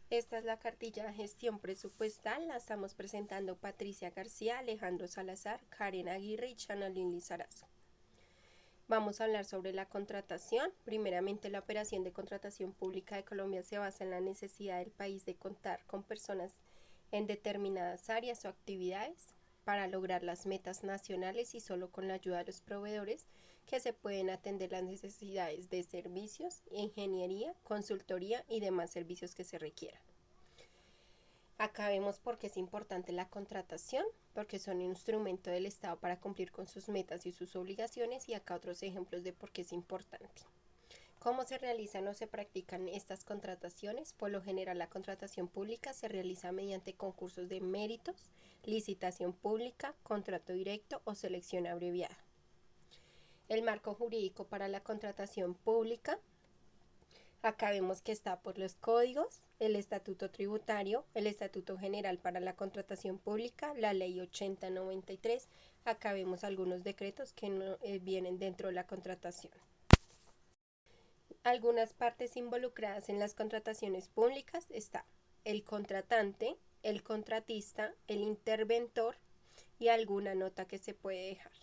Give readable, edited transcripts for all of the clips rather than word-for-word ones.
Esta es la cartilla de gestión presupuestal. La estamos presentando Patricia García, Alejandro Salazar, Karen Aguirre y Chanalín Lizarazo. Vamos a hablar sobre la contratación. Primeramente, la operación de contratación pública de Colombia se basa en la necesidad del país de contar con personas en determinadas áreas o actividades para lograr las metas nacionales y solo con la ayuda de los proveedores que se pueden atender las necesidades de servicios, ingeniería, consultoría y demás servicios que se requieran. Acá vemos por qué es importante la contratación, porque son un instrumento del Estado para cumplir con sus metas y sus obligaciones, y acá otros ejemplos de por qué es importante. ¿Cómo se realizan o se practican estas contrataciones? Por lo general, la contratación pública se realiza mediante concursos de méritos, licitación pública, contrato directo o selección abreviada. El marco jurídico para la contratación pública. Acá vemos que está por los códigos, el estatuto tributario, el estatuto general para la contratación pública, la ley 8093. Acá vemos algunos decretos que no vienen dentro de la contratación. Algunas partes involucradas en las contrataciones públicas está el contratante, el contratista, el interventor y alguna nota que se puede dejar.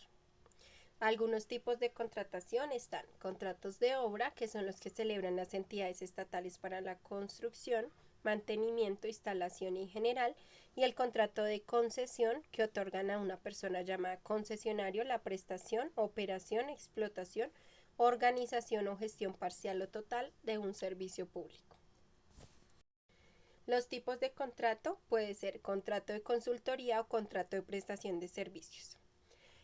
Algunos tipos de contratación están contratos de obra, que son los que celebran las entidades estatales para la construcción, mantenimiento, instalación y general, y el contrato de concesión, que otorgan a una persona llamada concesionario la prestación, operación, explotación, organización o gestión parcial o total de un servicio público. Los tipos de contrato puede ser contrato de consultoría o contrato de prestación de servicios.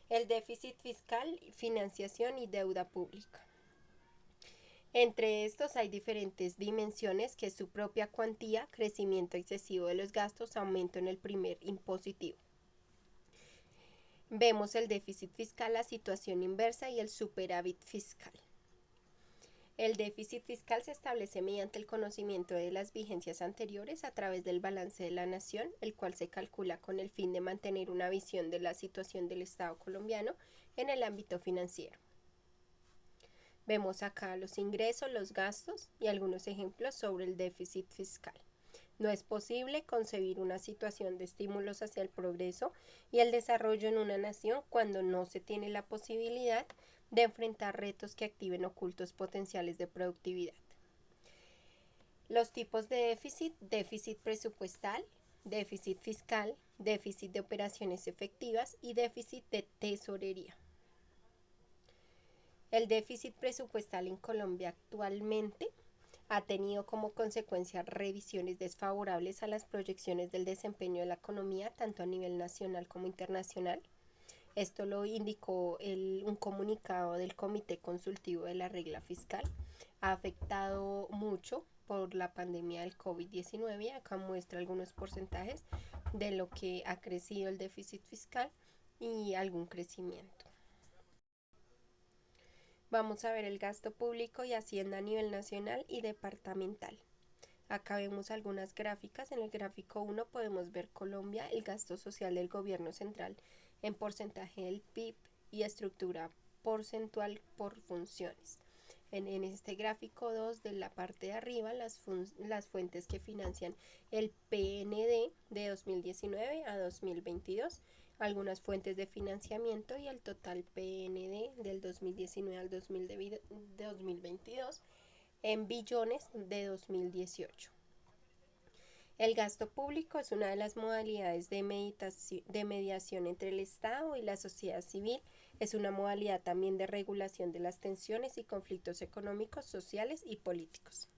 El déficit fiscal, financiación y deuda pública. Entre estos hay diferentes dimensiones, que es su propia cuantía, crecimiento excesivo de los gastos, aumento en el primer impositivo. Vemos el déficit fiscal, la situación inversa y el superávit fiscal. El déficit fiscal se establece mediante el conocimiento de las vigencias anteriores a través del balance de la nación, el cual se calcula con el fin de mantener una visión de la situación del Estado colombiano en el ámbito financiero. Vemos acá los ingresos, los gastos y algunos ejemplos sobre el déficit fiscal. No es posible concebir una situación de estímulos hacia el progreso y el desarrollo en una nación cuando no se tiene la posibilidad de enfrentar retos que activen ocultos potenciales de productividad. Los tipos de déficit: déficit presupuestal, déficit fiscal, déficit de operaciones efectivas y déficit de tesorería. El déficit presupuestal en Colombia actualmente ha tenido como consecuencia revisiones desfavorables a las proyecciones del desempeño de la economía, tanto a nivel nacional como internacional. Esto lo indicó un comunicado del Comité Consultivo de la Regla Fiscal. Ha afectado mucho por la pandemia del COVID-19. Acá muestra algunos porcentajes de lo que ha crecido el déficit fiscal y algún crecimiento. Vamos a ver el gasto público y hacienda a nivel nacional y departamental. Acá vemos algunas gráficas. En el gráfico 1 podemos ver Colombia, el gasto social del gobierno central en porcentaje del PIB y estructura porcentual por funciones. En este gráfico 2, de la parte de arriba, las fuentes que financian el PND de 2019 a 2022, algunas fuentes de financiamiento y el total PND del 2019 al 2022 en billones de 2018. El gasto público es una de las modalidades de mediación entre el Estado y la sociedad civil. Es una modalidad también de regulación de las tensiones y conflictos económicos, sociales y políticos.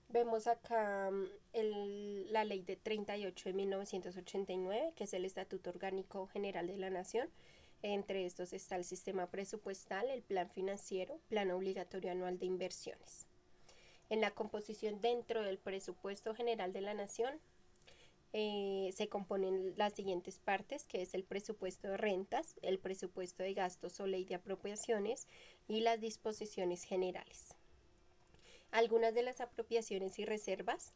Vemos acá la ley de 38 de 1989, que es el Estatuto Orgánico General de la Nación. Entre estos está el sistema presupuestal, el plan financiero, plan obligatorio anual de inversiones. En la composición dentro del presupuesto general de la nación se componen las siguientes partes, que es el presupuesto de rentas, el presupuesto de gastos o ley de apropiaciones y las disposiciones generales. Algunas de las apropiaciones y reservas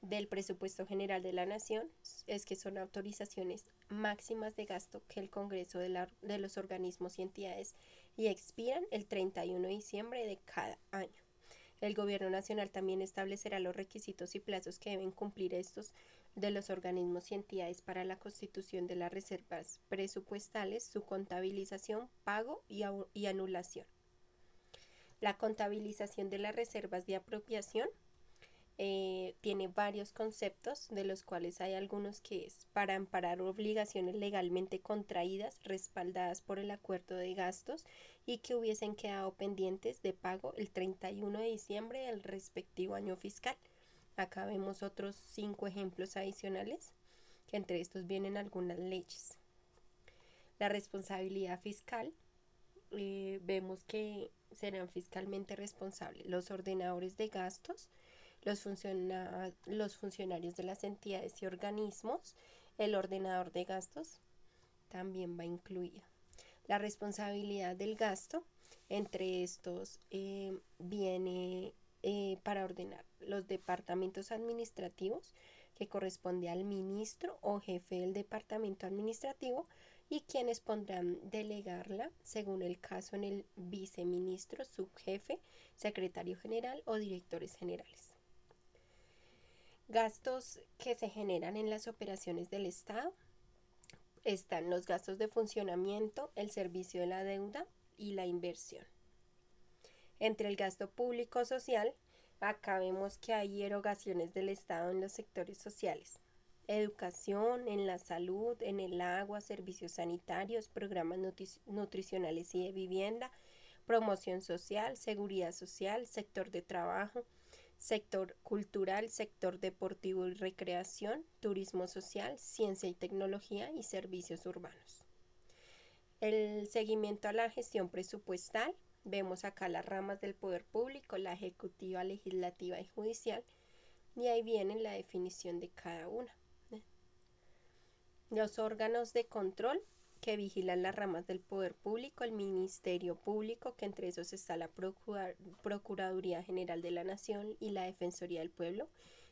del presupuesto general de la nación es que son autorizaciones máximas de gasto que el Congreso de los organismos y entidades y expiran el 31 de diciembre de cada año. El Gobierno Nacional también establecerá los requisitos y plazos que deben cumplir estos de los organismos y entidades para la constitución de las reservas presupuestales, su contabilización, pago y anulación. La contabilización de las reservas de apropiación tiene varios conceptos, de los cuales hay algunos que es para amparar obligaciones legalmente contraídas, respaldadas por el acuerdo de gastos y que hubiesen quedado pendientes de pago el 31 de diciembre del respectivo año fiscal. Acá vemos otros 5 ejemplos adicionales, que entre estos vienen algunas leyes. La responsabilidad fiscal, vemos que serán fiscalmente responsables los ordenadores de gastos, los funcionarios de las entidades y organismos. El ordenador de gastos también va incluido. La responsabilidad del gasto, entre estos viene para ordenar los departamentos administrativos, que corresponde al ministro o jefe del departamento administrativo, y quienes podrán delegarla según el caso en el viceministro, subjefe, secretario general o directores generales. Gastos que se generan en las operaciones del Estado. Están los gastos de funcionamiento, el servicio de la deuda y la inversión. Entre el gasto público social, acá vemos que hay erogaciones del Estado en los sectores sociales: educación, en la salud, en el agua, servicios sanitarios, programas nutricionales y de vivienda, promoción social, seguridad social, sector de trabajo, sector cultural, sector deportivo y recreación, turismo social, ciencia y tecnología y servicios urbanos. El seguimiento a la gestión presupuestal. Vemos acá las ramas del poder público: la ejecutiva, legislativa y judicial, y ahí viene la definición de cada una. Los órganos de control que vigilan las ramas del poder público: el Ministerio Público, que entre esos está la Procuraduría General de la Nación y la Defensoría del Pueblo,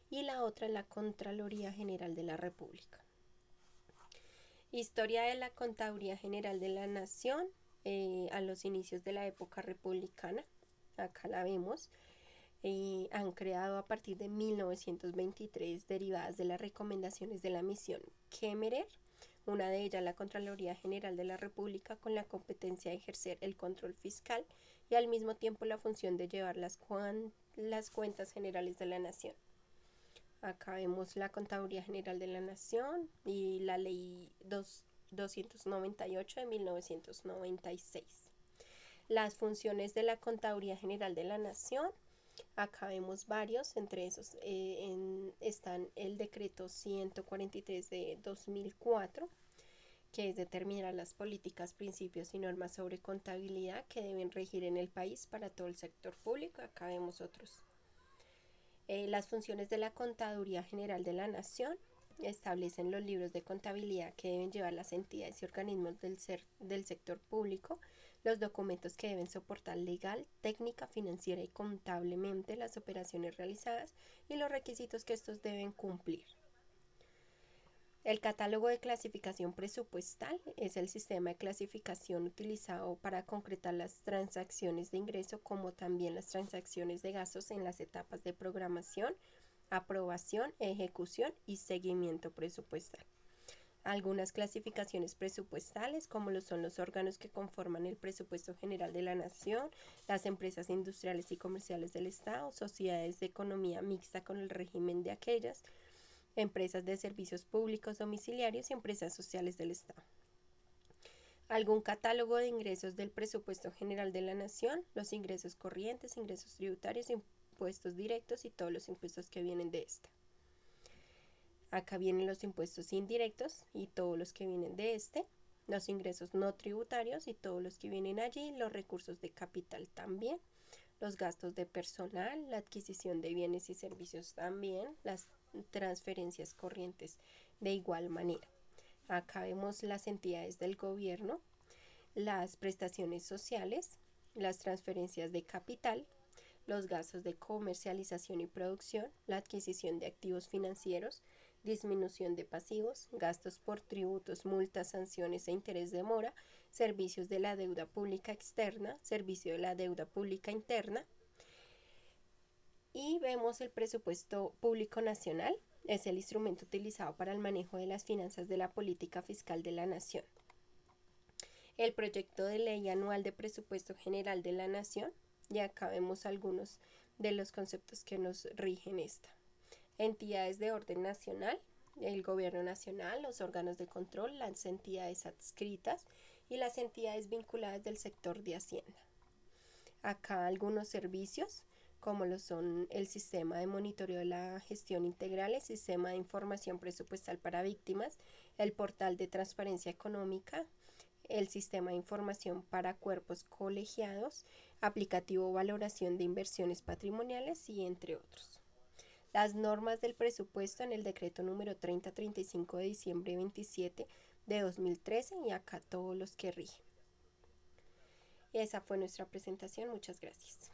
y la otra la Contraloría General de la República. Historia de la Contaduría General de la Nación a los inicios de la época republicana. Acá la vemos. Han creado a partir de 1923, derivadas de las recomendaciones de la misión Kemmerer, una de ellas la Contraloría General de la República, con la competencia de ejercer el control fiscal y al mismo tiempo la función de llevar las cuentas generales de la nación. Acá vemos la Contaduría General de la Nación y la Ley 298 de 1996. Las funciones de la Contaduría General de la Nación. Acá vemos varios, entre esos están el decreto 143 de 2004, que es determinar las políticas, principios y normas sobre contabilidad que deben regir en el país para todo el sector público. Acá vemos otros. Las funciones de la Contaduría General de la Nación establecen los libros de contabilidad que deben llevar las entidades y organismos del sector público, los documentos que deben soportar legal, técnica, financiera y contablemente las operaciones realizadas y los requisitos que estos deben cumplir. El catálogo de clasificación presupuestal es el sistema de clasificación utilizado para concretar las transacciones de ingreso, como también las transacciones de gastos en las etapas de programación, aprobación, ejecución y seguimiento presupuestal. Algunas clasificaciones presupuestales, como lo son los órganos que conforman el presupuesto general de la nación, las empresas industriales y comerciales del Estado, sociedades de economía mixta con el régimen de aquellas, empresas de servicios públicos domiciliarios y empresas sociales del Estado. Algún catálogo de ingresos del presupuesto general de la nación: los ingresos corrientes, ingresos tributarios, impuestos directos y todos los impuestos que vienen de esta. Acá vienen los impuestos indirectos y todos los que vienen de los ingresos no tributarios y todos los que vienen allí, los recursos de capital también, los gastos de personal, la adquisición de bienes y servicios también, las transferencias corrientes de igual manera. Acá vemos las entidades del gobierno, las prestaciones sociales, las transferencias de capital, los gastos de comercialización y producción, la adquisición de activos financieros, disminución de pasivos, gastos por tributos, multas, sanciones e interés de mora, servicios de la deuda pública externa, servicio de la deuda pública interna, Y vemos el presupuesto público nacional. Es el instrumento utilizado para el manejo de las finanzas de la política fiscal de la nación. El proyecto de ley anual de presupuesto general de la nación. Y acá vemos algunos de los conceptos que nos rigen esta. Entidades de orden nacional, el gobierno nacional, los órganos de control, las entidades adscritas y las entidades vinculadas del sector de Hacienda. Acá algunos servicios, como lo son el sistema de monitoreo de la gestión integral, el sistema de información presupuestal para víctimas, el portal de transparencia económica, el sistema de información para cuerpos colegiados, aplicativo valoración de inversiones patrimoniales y entre otros. Las normas del presupuesto en el decreto número 3035 de diciembre 27 de 2013 y acá todos los que rigen. Esa fue nuestra presentación. Muchas gracias.